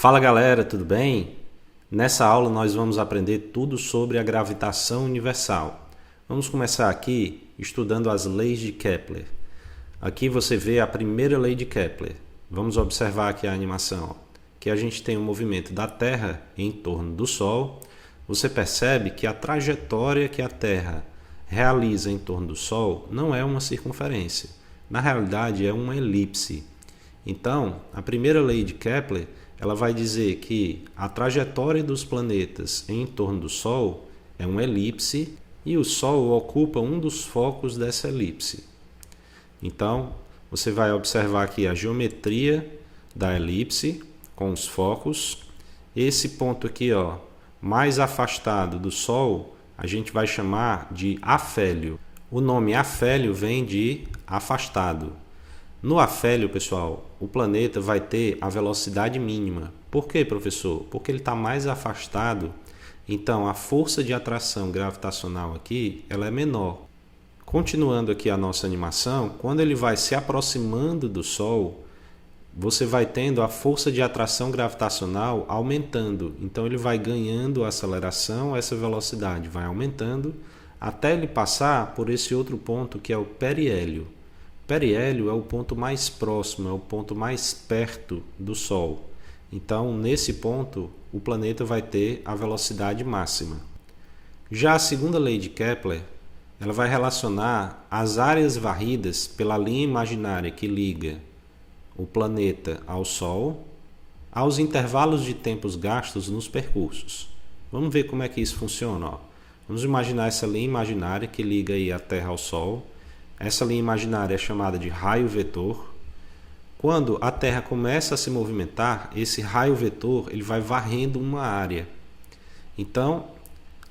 Fala galera, tudo bem? Nessa aula nós vamos aprender tudo sobre a gravitação universal. Vamos começar aqui estudando as leis de Kepler. Aqui você vê a primeira lei de Kepler. Vamos observar aqui a animação, que a gente tem o movimento da Terra em torno do Sol. Você percebe que a trajetória que a Terra realiza em torno do Sol não é uma circunferência. Na realidade é uma elipse. Então, a primeira lei de Kepler ela vai dizer que a trajetória dos planetas em torno do Sol é uma elipse e o Sol ocupa um dos focos dessa elipse. Então, você vai observar aqui a geometria da elipse com os focos. Esse ponto aqui, mais afastado do Sol, a gente vai chamar de afélio. O nome afélio vem de afastado. No afélio, pessoal, o planeta vai ter a velocidade mínima. Por quê, professor? Porque ele está mais afastado, então a força de atração gravitacional aqui ela é menor. Continuando aqui a nossa animação, quando ele vai se aproximando do Sol, você vai tendo a força de atração gravitacional aumentando. Então ele vai ganhando aceleração, essa velocidade vai aumentando, até ele passar por esse outro ponto que é o periélio. Periélio é o ponto mais próximo, é o ponto mais perto do Sol. Então, nesse ponto, o planeta vai ter a velocidade máxima. Já a segunda lei de Kepler, ela vai relacionar as áreas varridas pela linha imaginária que liga o planeta ao Sol aos intervalos de tempos gastos nos percursos. Vamos ver como é que isso funciona. Vamos imaginar essa linha imaginária que liga aí a Terra ao Sol. Essa linha imaginária é chamada de raio vetor. Quando a Terra começa a se movimentar, esse raio vetor ele vai varrendo uma área. Então,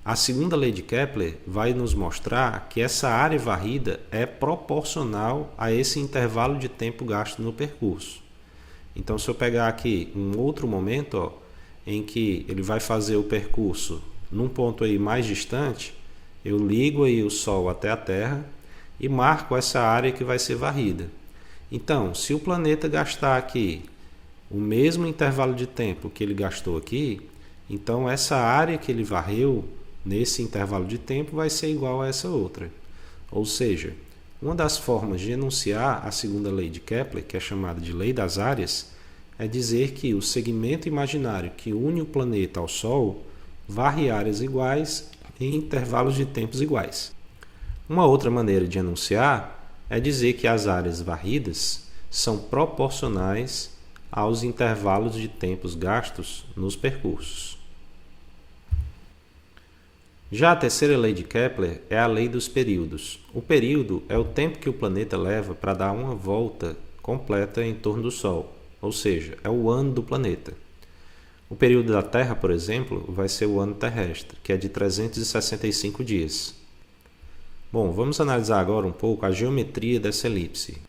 a segunda lei de Kepler vai nos mostrar que essa área varrida é proporcional a esse intervalo de tempo gasto no percurso. Então, se eu pegar aqui um outro momento em que ele vai fazer o percurso num ponto aí mais distante, eu ligo aí o Sol até a Terra e marco essa área que vai ser varrida. Então, se o planeta gastar aqui o mesmo intervalo de tempo que ele gastou aqui, então essa área que ele varreu nesse intervalo de tempo vai ser igual a essa outra. Ou seja, uma das formas de enunciar a segunda lei de Kepler, que é chamada de lei das áreas, é dizer que o segmento imaginário que une o planeta ao Sol varre áreas iguais em intervalos de tempos iguais. Uma outra maneira de enunciar é dizer que as áreas varridas são proporcionais aos intervalos de tempos gastos nos percursos. Já a terceira lei de Kepler é a lei dos períodos. O período é o tempo que o planeta leva para dar uma volta completa em torno do Sol, ou seja, é o ano do planeta. O período da Terra, por exemplo, vai ser o ano terrestre, que é de 365 dias. Bom, vamos analisar agora um pouco a geometria dessa elipse.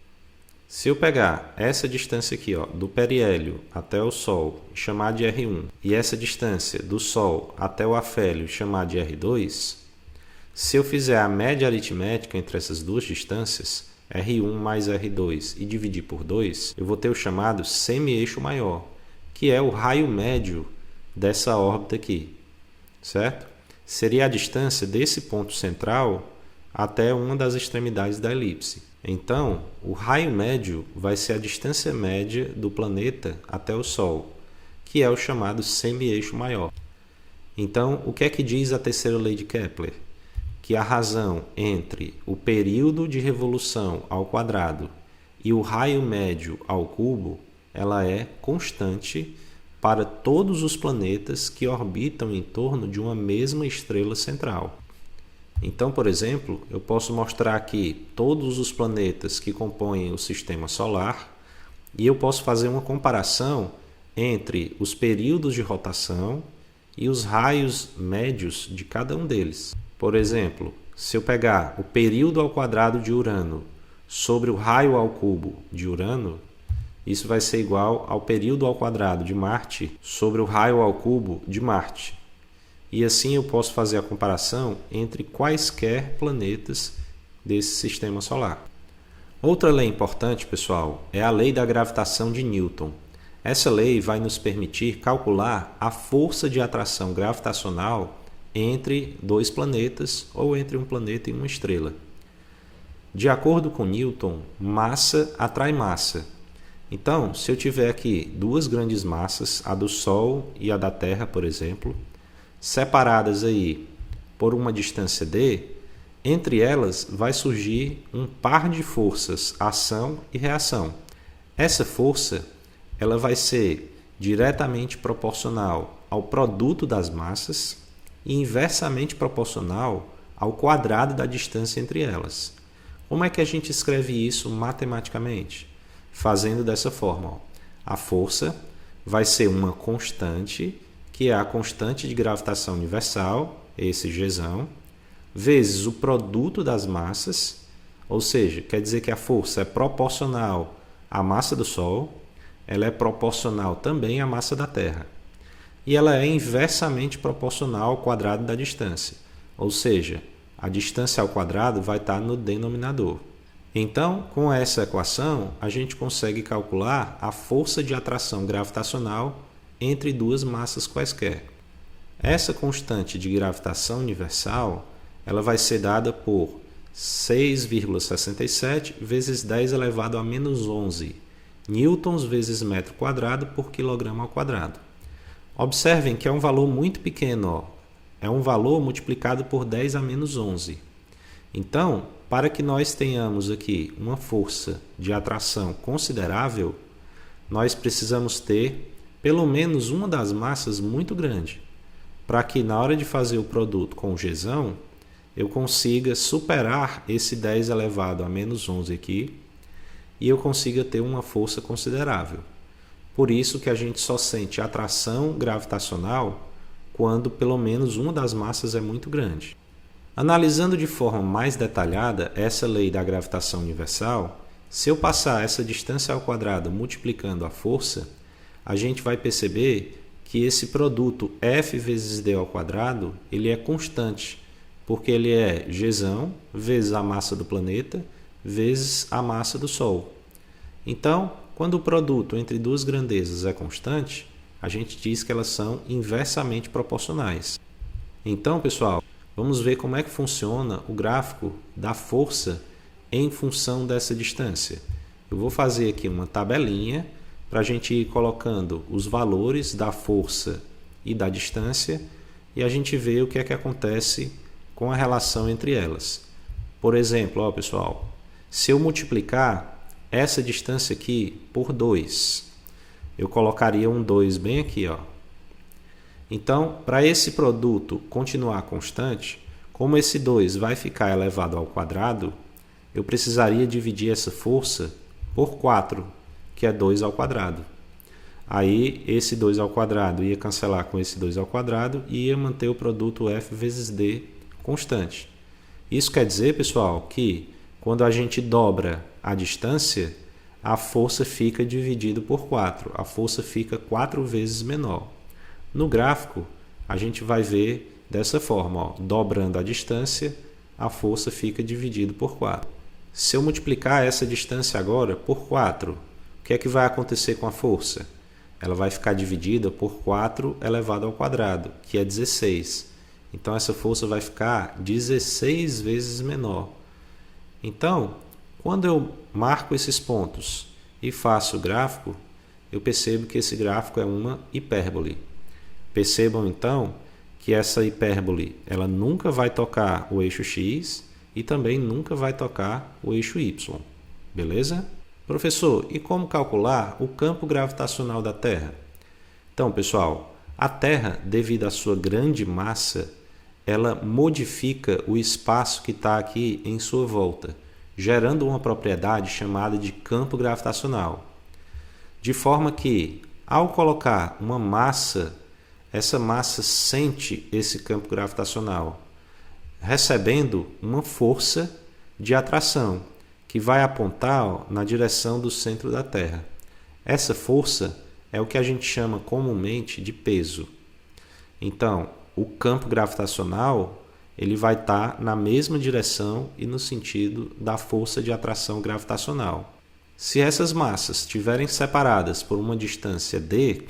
Se eu pegar essa distância aqui, do periélio até o Sol, e chamar de R1, e essa distância do Sol até o afélio, e chamar de R2, se eu fizer a média aritmética entre essas duas distâncias, R1 mais R2, e dividir por 2, eu vou ter o chamado semi-eixo maior, que é o raio médio dessa órbita aqui, certo? Seria a distância desse ponto central até uma das extremidades da elipse. Então, o raio médio vai ser a distância média do planeta até o Sol, que é o chamado semi-eixo maior. Então, o que é que diz a terceira lei de Kepler? Que a razão entre o período de revolução ao quadrado e o raio médio ao cubo, ela é constante para todos os planetas que orbitam em torno de uma mesma estrela central. Então, por exemplo, eu posso mostrar aqui todos os planetas que compõem o Sistema Solar e eu posso fazer uma comparação entre os períodos de rotação e os raios médios de cada um deles. Por exemplo, se eu pegar o período ao quadrado de Urano sobre o raio ao cubo de Urano, isso vai ser igual ao período ao quadrado de Marte sobre o raio ao cubo de Marte. E assim eu posso fazer a comparação entre quaisquer planetas desse sistema solar. Outra lei importante, pessoal, é a lei da gravitação de Newton. Essa lei vai nos permitir calcular a força de atração gravitacional entre dois planetas ou entre um planeta e uma estrela. De acordo com Newton, massa atrai massa. Então, se eu tiver aqui duas grandes massas, a do Sol e a da Terra, por exemplo, separadas aí por uma distância d, entre elas vai surgir um par de forças, ação e reação. Essa força ela vai ser diretamente proporcional ao produto das massas e inversamente proporcional ao quadrado da distância entre elas. Como é que a gente escreve isso matematicamente? Fazendo dessa forma. Ó. A força vai ser uma constante, que é a constante de gravitação universal, esse Gzão, vezes o produto das massas, ou seja, quer dizer que a força é proporcional à massa do Sol, ela é proporcional também à massa da Terra. E ela é inversamente proporcional ao quadrado da distância, ou seja, a distância ao quadrado vai estar no denominador. Então, com essa equação, a gente consegue calcular a força de atração gravitacional entre duas massas quaisquer. Essa constante de gravitação universal ela vai ser dada por 6,67 vezes 10 elevado a menos 11 newtons vezes metro quadrado por quilograma ao quadrado. Observem que é um valor muito pequeno, ó. É um valor multiplicado por 10 a menos 11. Então, para que nós tenhamos aqui uma força de atração considerável, nós precisamos ter pelo menos uma das massas muito grande, para que na hora de fazer o produto com o Gzão, eu consiga superar esse 10 elevado a menos 11 aqui e eu consiga ter uma força considerável. Por isso que a gente só sente atração gravitacional quando pelo menos uma das massas é muito grande. Analisando de forma mais detalhada essa lei da gravitação universal, se eu passar essa distância ao quadrado multiplicando a força, a gente vai perceber que esse produto F vezes d ao quadrado ele é constante, porque ele é Gzão vezes a massa do planeta vezes a massa do Sol. Então, quando o produto entre duas grandezas é constante, a gente diz que elas são inversamente proporcionais. Então, pessoal, vamos ver como é que funciona o gráfico da força em função dessa distância. Eu vou fazer aqui uma tabelinha para a gente ir colocando os valores da força e da distância e a gente vê o que é que acontece com a relação entre elas. Por exemplo, ó, pessoal, se eu multiplicar essa distância aqui por 2, eu colocaria um 2 bem aqui, ó. Então, para esse produto continuar constante, como esse 2 vai ficar elevado ao quadrado, eu precisaria dividir essa força por 4, que é 2 ao quadrado. Aí, esse 2 ao quadrado ia cancelar com esse 2 ao quadrado e ia manter o produto F vezes D constante. Isso quer dizer, pessoal, que quando a gente dobra a distância, a força fica dividida por 4. A força fica 4 vezes menor. No gráfico, a gente vai ver dessa forma, ó, dobrando a distância, a força fica dividida por 4. Se eu multiplicar essa distância agora por 4, o que é que vai acontecer com a força? Ela vai ficar dividida por 4 elevado ao quadrado, que é 16. Então, essa força vai ficar 16 vezes menor. Então, quando eu marco esses pontos e faço o gráfico, eu percebo que esse gráfico é uma hipérbole. Percebam, então, que essa hipérbole ela nunca vai tocar o eixo x e também nunca vai tocar o eixo y. Beleza? Professor, e como calcular o campo gravitacional da Terra? Então, pessoal, a Terra, devido à sua grande massa, ela modifica o espaço que está aqui em sua volta, gerando uma propriedade chamada de campo gravitacional. De forma que, ao colocar uma massa, essa massa sente esse campo gravitacional, recebendo uma força de atração, que vai apontar, ó, na direção do centro da Terra. Essa força é o que a gente chama comumente de peso. Então, o campo gravitacional ele vai estar na mesma direção e no sentido da força de atração gravitacional. Se essas massas estiverem separadas por uma distância d,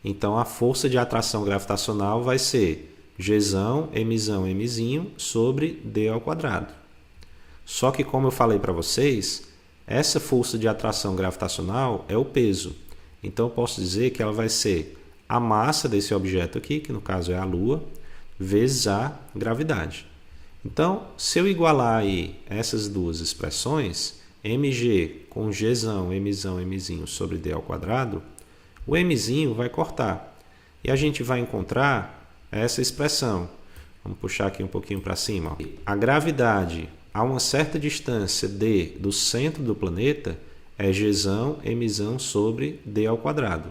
então a força de atração gravitacional vai ser Gzão, Mzinho sobre d ao quadrado. Só que, como eu falei para vocês, essa força de atração gravitacional é o peso. Então eu posso dizer que ela vai ser a massa desse objeto aqui, que no caso é a Lua, vezes a gravidade. Então, se eu igualar aí essas duas expressões, mg com gzão, mzinho sobre d ao quadrado, o mzinho vai cortar. E a gente vai encontrar essa expressão. Vamos puxar aqui um pouquinho para cima. A gravidade a uma certa distância d do centro do planeta é gzão, mzão sobre d ao quadrado.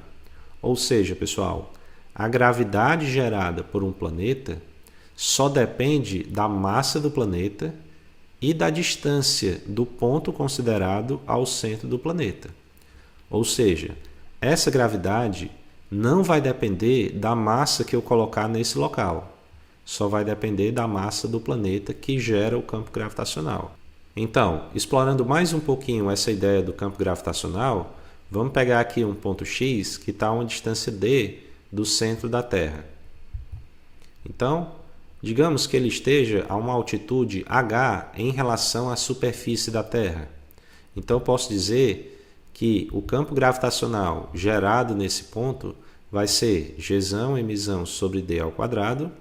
Ou seja, pessoal, a gravidade gerada por um planeta só depende da massa do planeta e da distância do ponto considerado ao centro do planeta. Ou seja, essa gravidade não vai depender da massa que eu colocar nesse local. Só vai depender da massa do planeta que gera o campo gravitacional. Então, explorando mais um pouquinho essa ideia do campo gravitacional, vamos pegar aqui um ponto X que está a uma distância d do centro da Terra. Então, digamos que ele esteja a uma altitude h em relação à superfície da Terra. Então, eu posso dizer que o campo gravitacional gerado nesse ponto vai ser Gzão, Mzão sobre d ao quadrado.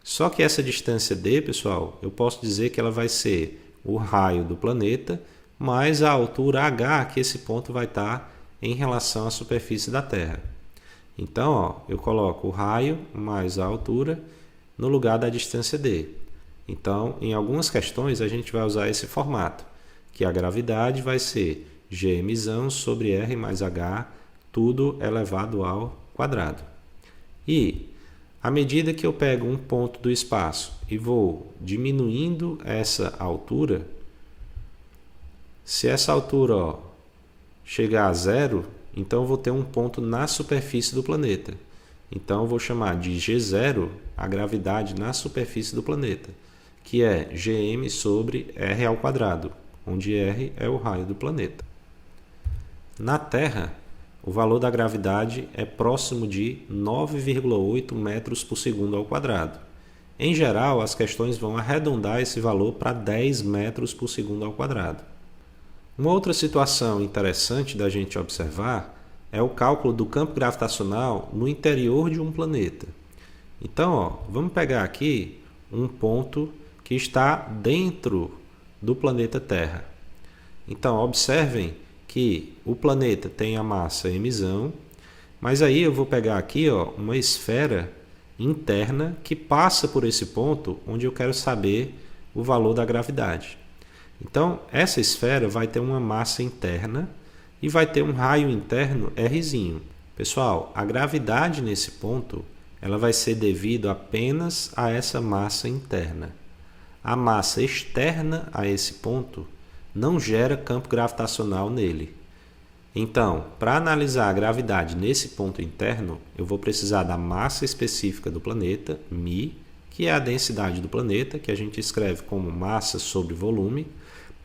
Só que essa distância d, pessoal, eu posso dizer que ela vai ser o raio do planeta mais a altura h que esse ponto vai estar em relação à superfície da Terra. Então, ó, eu coloco o raio mais a altura no lugar da distância d. Então, em algumas questões, a gente vai usar esse formato, que a gravidade vai ser gmzão sobre r mais h, tudo elevado ao quadrado. E, à medida que eu pego um ponto do espaço e vou diminuindo essa altura, se essa altura, ó, chegar a zero, então eu vou ter um ponto na superfície do planeta. Então eu vou chamar de G0 a gravidade na superfície do planeta, que é Gm sobre r ao quadrado, onde r é o raio do planeta. Na Terra, o valor da gravidade é próximo de 9,8 metros por segundo ao quadrado. Em geral, as questões vão arredondar esse valor para 10 metros por segundo ao quadrado. Uma outra situação interessante da gente observar é o cálculo do campo gravitacional no interior de um planeta. Então, ó, vamos pegar aqui um ponto que está dentro do planeta Terra. Então, observem que o planeta tem a massa mzão, mas aí eu vou pegar aqui, ó, uma esfera interna que passa por esse ponto onde eu quero saber o valor da gravidade. Então, essa esfera vai ter uma massa interna e vai ter um raio interno Rzinho. Pessoal, a gravidade nesse ponto ela vai ser devido apenas a essa massa interna. A massa externa a esse ponto não gera campo gravitacional nele. Então, para analisar a gravidade nesse ponto interno, eu vou precisar da massa específica do planeta, μ, que é a densidade do planeta, que a gente escreve como massa sobre volume.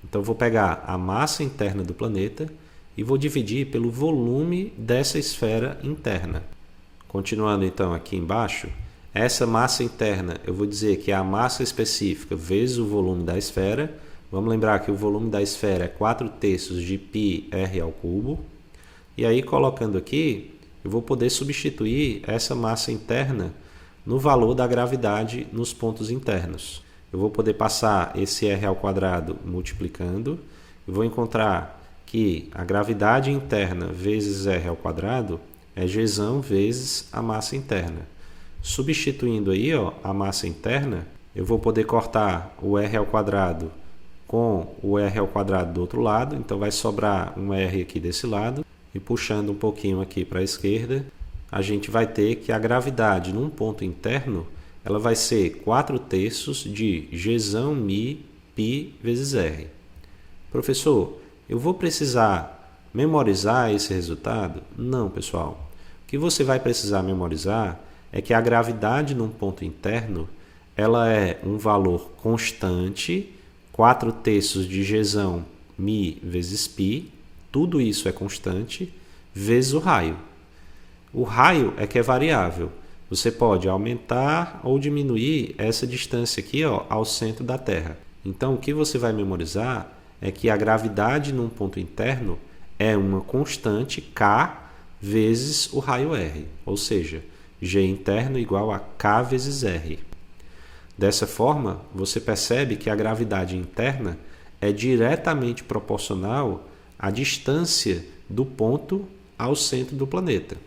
Então, eu vou pegar a massa interna do planeta e vou dividir pelo volume dessa esfera interna. Continuando então aqui embaixo, essa massa interna eu vou dizer que é a massa específica vezes o volume da esfera. Vamos lembrar que o volume da esfera é 4/3 de πr ao cubo. E aí, colocando aqui, eu vou poder substituir essa massa interna no valor da gravidade nos pontos internos. Eu vou poder passar esse r ao quadrado multiplicando. Eu vou encontrar que a gravidade interna vezes r ao quadrado é Gzão vezes a massa interna. Substituindo aí, ó, a massa interna, eu vou poder cortar o r ao quadrado com o r ao quadrado do outro lado, então vai sobrar um r aqui desse lado, e puxando um pouquinho aqui para a esquerda, a gente vai ter que a gravidade num ponto interno, ela vai ser 4/3 de Gzão μ π vezes r. Professor, eu vou precisar memorizar esse resultado? Não, pessoal. O que você vai precisar memorizar é que a gravidade num ponto interno, ela é um valor constante, 4/3 de Gzão μ vezes π, tudo isso é constante, vezes o raio. O raio é que é variável. Você pode aumentar ou diminuir essa distância aqui, ó, ao centro da Terra. Então, o que você vai memorizar é que a gravidade num ponto interno é uma constante K vezes o raio R, ou seja, G interno igual a K vezes R. Dessa forma, você percebe que a gravidade interna é diretamente proporcional à distância do ponto ao centro do planeta.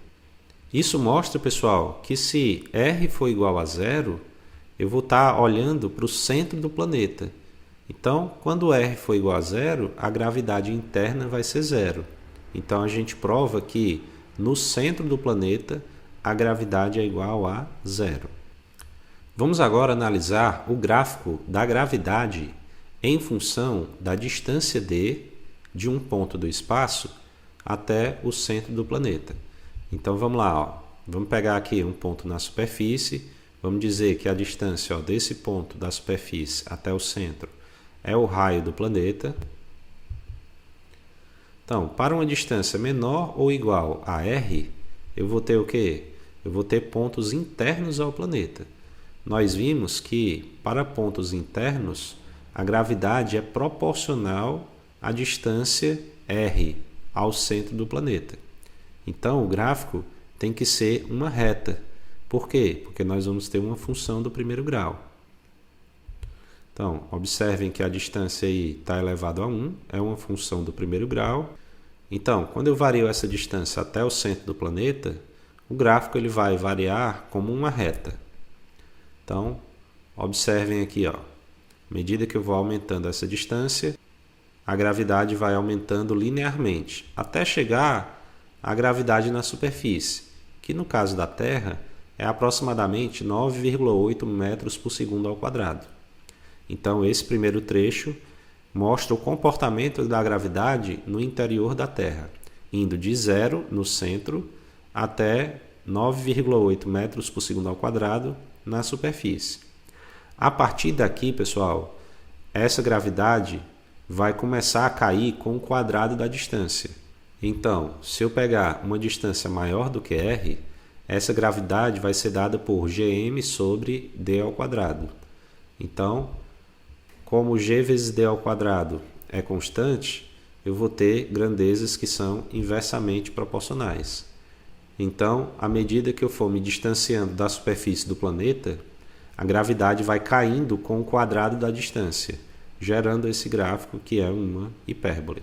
Isso mostra, pessoal, que se R for igual a zero, eu vou estar olhando para o centro do planeta. Então, quando R for igual a zero, a gravidade interna vai ser zero. Então, a gente prova que no centro do planeta a gravidade é igual a zero. Vamos agora analisar o gráfico da gravidade em função da distância d de um ponto do espaço até o centro do planeta. Então vamos lá, ó. Vamos pegar aqui um ponto na superfície, vamos dizer que a distância, ó, desse ponto da superfície até o centro é o raio do planeta. Então, para uma distância menor ou igual a r, eu vou ter o quê? Eu vou ter pontos internos ao planeta. Nós vimos que para pontos internos a gravidade é proporcional à distância r ao centro do planeta. Então, o gráfico tem que ser uma reta. Por quê? Porque nós vamos ter uma função do primeiro grau. Então, observem que a distância aí está elevado a 1, é uma função do primeiro grau. Então, quando eu vario essa distância até o centro do planeta, o gráfico ele vai variar como uma reta. Então, observem aqui, ó, à medida que eu vou aumentando essa distância, a gravidade vai aumentando linearmente, até chegar à gravidade na superfície, que no caso da Terra é aproximadamente 9,8 metros por segundo ao quadrado. Então, esse primeiro trecho mostra o comportamento da gravidade no interior da Terra, indo de zero no centro até 9,8 metros por segundo ao quadrado na superfície. A partir daqui, pessoal, essa gravidade vai começar a cair com o quadrado da distância. Então, se eu pegar uma distância maior do que r, essa gravidade vai ser dada por gm sobre d ao quadrado. Então, como g vezes d ao quadrado é constante, eu vou ter grandezas que são inversamente proporcionais. Então, à medida que eu for me distanciando da superfície do planeta, a gravidade vai caindo com o quadrado da distância, gerando esse gráfico que é uma hipérbole.